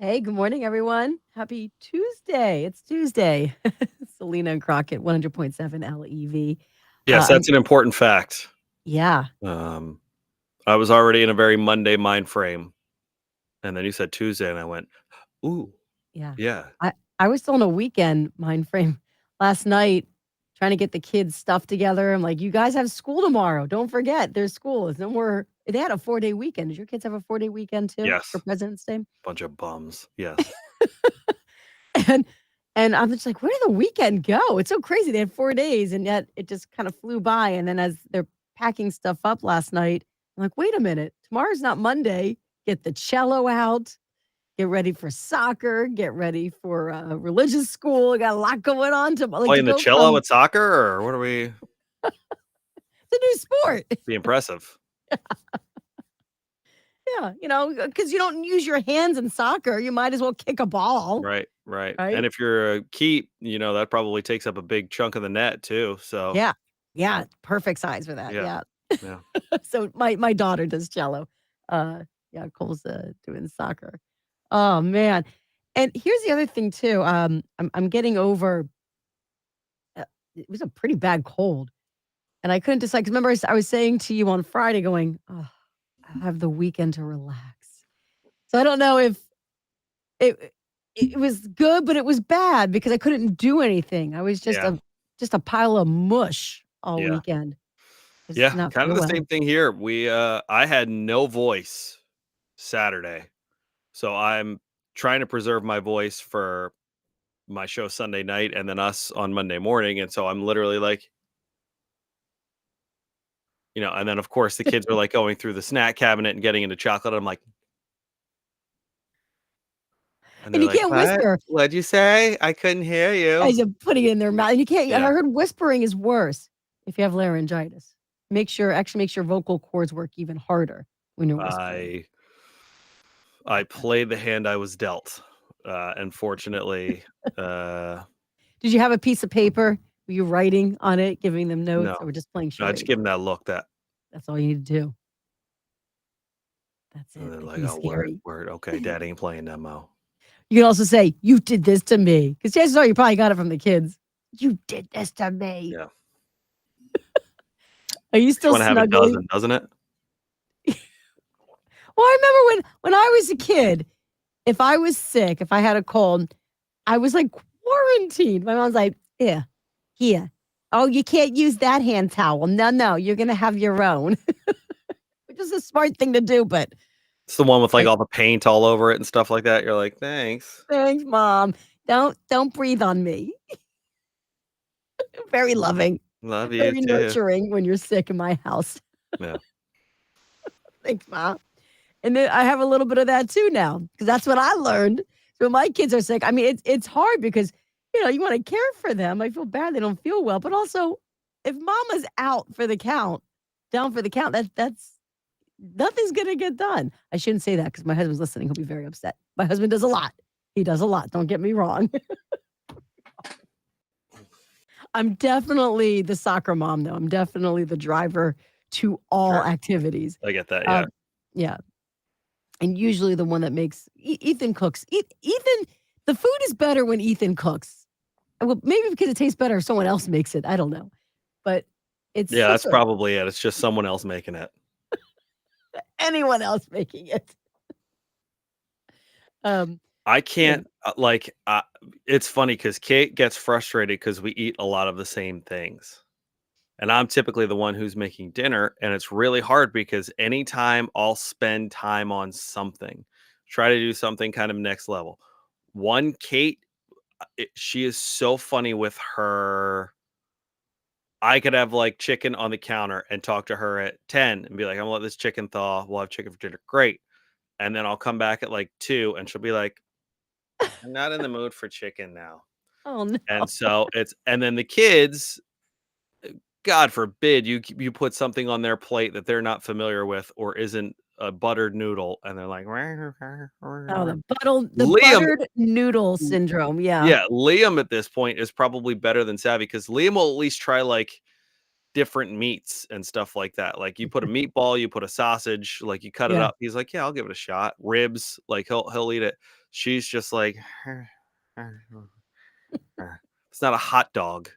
Hey, good morning, everyone. Happy Tuesday. It's Tuesday. Selena and Crockett, 100.7 LEV. Yes, I'm that's an important fact. Yeah, Um, I was already in a very Monday mind frame, and then you said Tuesday, and I went, "Ooh, yeah. yeah, I was still on a weekend mind frame last night, trying to get the kids' stuff together. I'm like, you guys have school tomorrow. Don't forget, there's school. It's no more. They had a 4-day weekend. Did your kids have a 4-day weekend too for yes, President's Day? bunch of bums." Yes, And and I'm just like, where did the weekend go? It's so crazy. They had 4 days and yet it just kind of flew by. And then as they're packing stuff up last night, I'm like, wait a minute, tomorrow's not Monday. Get the cello out, get ready for soccer, get ready for religious school. I got a lot going on to like to playing the go cello from at soccer, or what are we? the new sport. Be impressive, Yeah, because you don't use your hands in soccer. You might as well kick a ball, right? Right. And right? if you're a keep, that probably takes up a big chunk of the net too. So Yeah. Yeah, perfect size for that. yeah, Yeah. yeah, So my daughter does cello. Yeah, Cole's doing soccer. Oh man. And here's the other thing too. I'm getting over it was a pretty bad cold. And I couldn't decide because remember I was saying to you on Friday going, oh, I have the weekend to relax. So I don't know if it it was good, but it was bad because I couldn't do anything. I was yeah, just a pile of mush all yeah, weekend. Just did yeah. not Kind of feel the well. same thing here. I had no voice Saturday, so I'm trying to preserve my voice for my show Sunday night and then us on Monday morning. And so I'm literally like, and then of course the kids are like going through the snack cabinet and getting into chocolate. I'm like, and And they're you like, can't "What? whisper. What'd you say? I couldn't hear you." As you're putting it in their mouth, and you can't. I Yeah. heard whispering is worse if you have laryngitis. Actually makes your vocal cords work even harder when you're whispering. I I played the hand I was dealt. Unfortunately, uh Did you have a piece of paper? Were you writing on it, giving them notes, no. or just playing No, I just charades? give them that look that That's all you need to do. That's and it. they're It like, can be "Oh, word, scary. word. Okay, dad ain't playing demo." You can also say, "You did this to me," because chances are you probably got it from the kids. You did this to me. Yeah. Are you Makes you still want to have a snuggling? dozen, doesn't it? Well, I remember when I was a kid, if I was sick, if I had a cold, I was like quarantined. My mom's like, "Yeah, here. Oh, you can't use that hand towel. No, no, you're gonna have your own," which is a smart thing to do. But It's the one with like like, all the paint all over it and stuff like that. You're like, "Thanks. thanks, mom. Don't breathe on me. Very loving, Love you very too." nurturing when you're sick in my house. Yeah. Thanks, mom. And then I have a little bit of that too now because that's what I learned. So when my kids are sick, I mean, it's hard because you want to care for them. I feel bad they don't feel well, but also if mama's out for the count, down for the count, that's nothing's gonna get done. I shouldn't say that because my husband's listening. He'll be very upset. My husband does a lot. He does a lot. Don't get me wrong. I'm definitely the soccer mom, though. I'm definitely the driver to all Sure. activities. I get that. Yeah. Um, yeah, and usually the one that makes Ethan cooks. Ethan, the food is better when Ethan cooks. Well, maybe because it tastes better if someone else makes it. I don't know, but it's Yeah, that's probably it. It's just someone else making it. anyone else making it. Um, I yeah, can't it's funny because Kate gets frustrated because we eat a lot of the same things. And I'm typically the one who's making dinner. And it's really hard because anytime I'll spend time on something, try to do something kind of next level. One, Kate, she is so funny with her. I could have like chicken on the counter and talk to her at 10 and be like, I'm gonna let this chicken thaw. We'll have chicken for dinner. Great. And then I'll come back at like 2 and she'll be like, I'm not in the mood for chicken now. oh no. And so and then the kids, God forbid you put something on their plate that they're not familiar with or isn't a buttered noodle, and they're like, Oh, the Liam, buttered noodle syndrome. Yeah. yeah, Liam at this point is probably better than Savvy because Liam will at least try like different meats and stuff like that. Like you put a meatball, you put a sausage, like you cut it Yeah. up. He's like, yeah, I'll give it a shot. Ribs, like he'll eat it. She's just like, it's not a hot dog.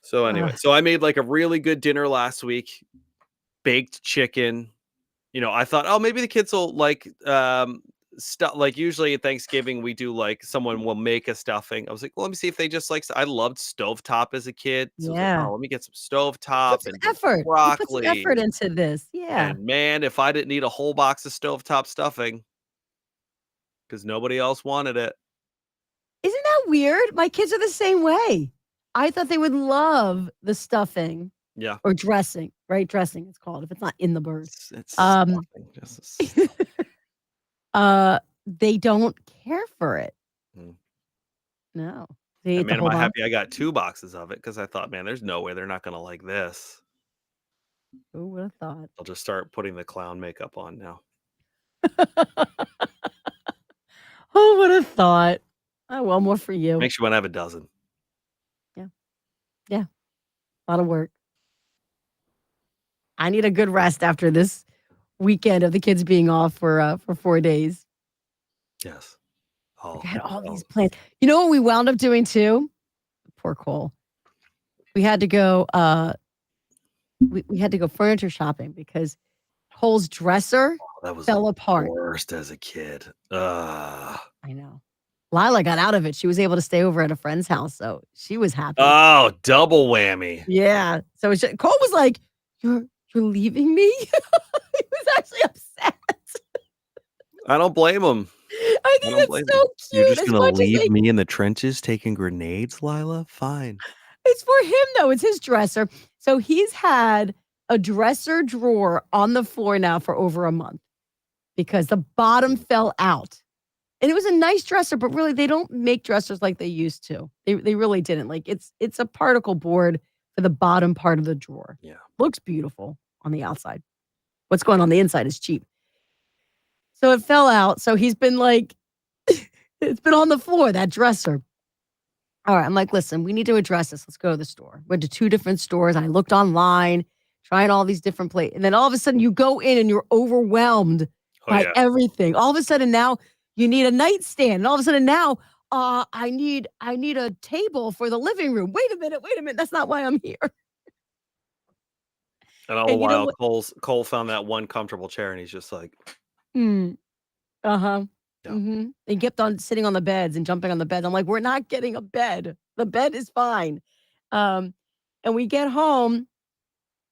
So anyway, Uh, so I made like a really good dinner last week, baked chicken. I thought, oh, maybe the kids will like stuff. Like usually at Thanksgiving, we do like someone will make a stuffing. I was like, well, let me see if they just like. I loved stovetop as a kid, so I was like, yeah. oh, let me get some Put stovetop some and some effort. You put some effort broccoli. into this. Yeah. And man, if I didn't need a whole box of stovetop stuffing because nobody else wanted it. Isn't that weird? My kids are the same way. I thought they would love the stuffing Yeah, or dressing, right? Dressing, it's called if it's not in the bird. it's Um, stuffing. Just they don't care for it. mm. No. They And ate the man, am whole I box. happy I got 2 boxes of it because I thought, man, there's no way they're not gonna like this. Who would have thought? I'll just start putting the clown makeup on now. Who would have thought? Oh, well, more for you. Makes you wanna have a dozen. Yeah. Yeah. A lot of work. I need a good rest after this weekend of the kids being off for 4 days. Yes. Like, I Oh, had all oh, these plans. You know what we wound up doing too? Poor Cole. We had to go, we had to go furniture shopping because Cole's dresser that was the fell apart. worst as a kid. Ugh. I know. Lila got out of it. She was able to stay over at a friend's house, so she was happy. Oh, double whammy. Yeah. So Cole was like, "You're leaving me?" He was actually upset. I don't blame him. I I think don't that's blame him. so "You're cute just as gonna much as leave they me in the trenches taking grenades, Lila? Fine." it's for him, though. It's his dresser. So he's had a dresser drawer on the floor now for over a month because the bottom fell out. And it was a nice dresser, but really they don't make dressers like they used to. They really didn't. Like it's a particle board for the bottom part of the drawer. Yeah. Looks beautiful on the outside. What's going on the inside is cheap. So it fell out. So he's been like, it's been on the floor, that dresser. All right. I'm like, listen, we need to address this. Let's go to the store. Went to 2 different stores. I looked online, trying all these different places. And then all of a sudden you go in and you're overwhelmed Oh, by yeah. everything. All of a sudden now you need a nightstand. And all of a sudden now I need a table for the living room. Wait a minute. That's not why I'm here. And all the And you know while, what? Cole found that one comfortable chair, and he's just like, Mm, uh-huh. "Yeah, Mhm. They kept on sitting on the beds and jumping on the beds. I'm like, "We're not getting a bed. The bed is fine." Um, and we get home,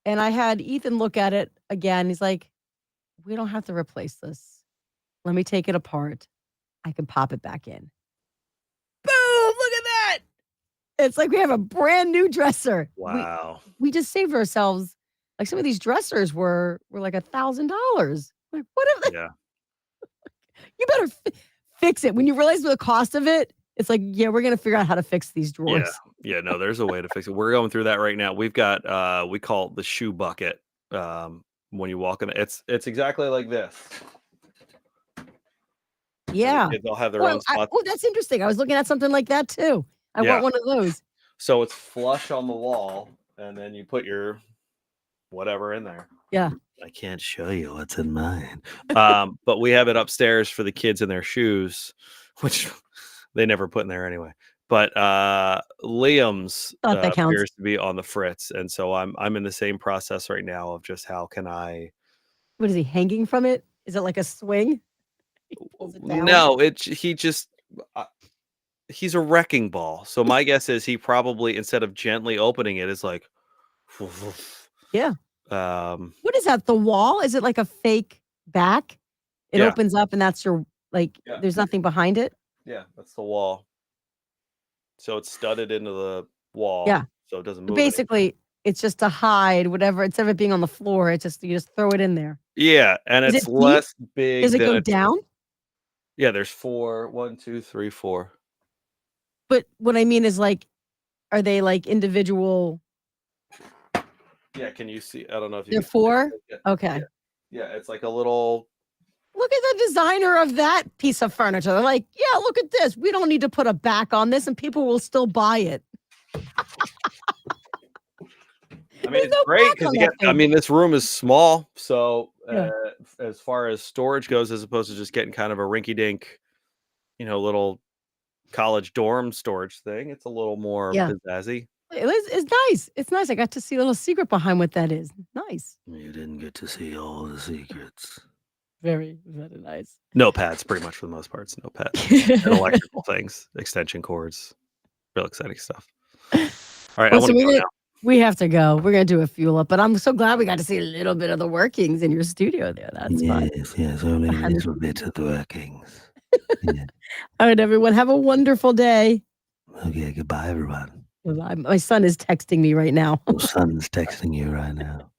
and I had Ethan look at it again. He's like, "We don't have to replace this. Let me take it apart. I can pop it back in." Boom! Look at that. It's like we have a brand new dresser. wow." We just saved ourselves like some of these dressers were like $1,000. Like, what if Yeah. you better fix it. When you realize the cost of it, it's like, yeah, we're gonna figure out how to fix these Yeah. drawers. Yeah, no, there's a way to fix it. We're going through that right now. We've got, we call it the shoe bucket, when you walk in it's exactly like this, and the Yeah. kids all have their own Well, spots. that's interesting. I was looking at something like that too. I Yeah. want one of those. So it's flush on the wall, and then you put your whatever in there. Yeah. I can't show you what's in mine. But we have it upstairs for the kids in their shoes, which they never put in there anyway. But Liam's Thought that counts. appears to be on the fritz, and so I'm in the same process right now of just how can I. What is he hanging from it? Is it like a swing? He pulls it down. No, he just uh, he's a wrecking ball. So my guess is he probably instead of gently opening it is like, Yeah. um, What is that? The wall? Is it like a fake back? It yeah, opens up and that's your like yeah, there's nothing behind it? yeah. That's the wall. So it's studded into the wall, Yeah. so it doesn't So move any. basically, it's just to hide whatever instead of it being on the floor, it's just you just throw it in there. Yeah, and Is it's it deep? less Does big it than go a down? yeah, there's 4, 1, 2, 3, 4. But what I mean is like, are they like individual? Yeah, can you see? I don't know if you They're can see four? it. Yeah, yeah, Okay. yeah, it's like a little Look at the designer of that piece of furniture. They're like, yeah, look at this. We don't need to put a back on this and people will still buy it. I mean, There's it's no great back because on you that get I thing. mean, this room is small, so, Yeah. as far as storage goes, as opposed to just getting kind of a rinky-dink, little college dorm storage thing. It's a little more Yeah. pizzazzy. It's nice. It's nice. I got to see a little secret behind what that is. Nice. You didn't get to see all the secrets. Very, very nice. No pads, pretty much for the most part. It's no pads and electrical things, extension cords, real exciting stuff. All right, I Well, want so to go now. we have to go. We're gonna do a fuel up, but I'm so glad we got to see a little bit of the workings in your studio there. That's fun. Yes, yes, only a Behind the little scenes. bit of the workings. Yeah. All right, everyone, have a wonderful day. Okay, goodbye, everyone. My son is texting me right now. Your son's texting you right now.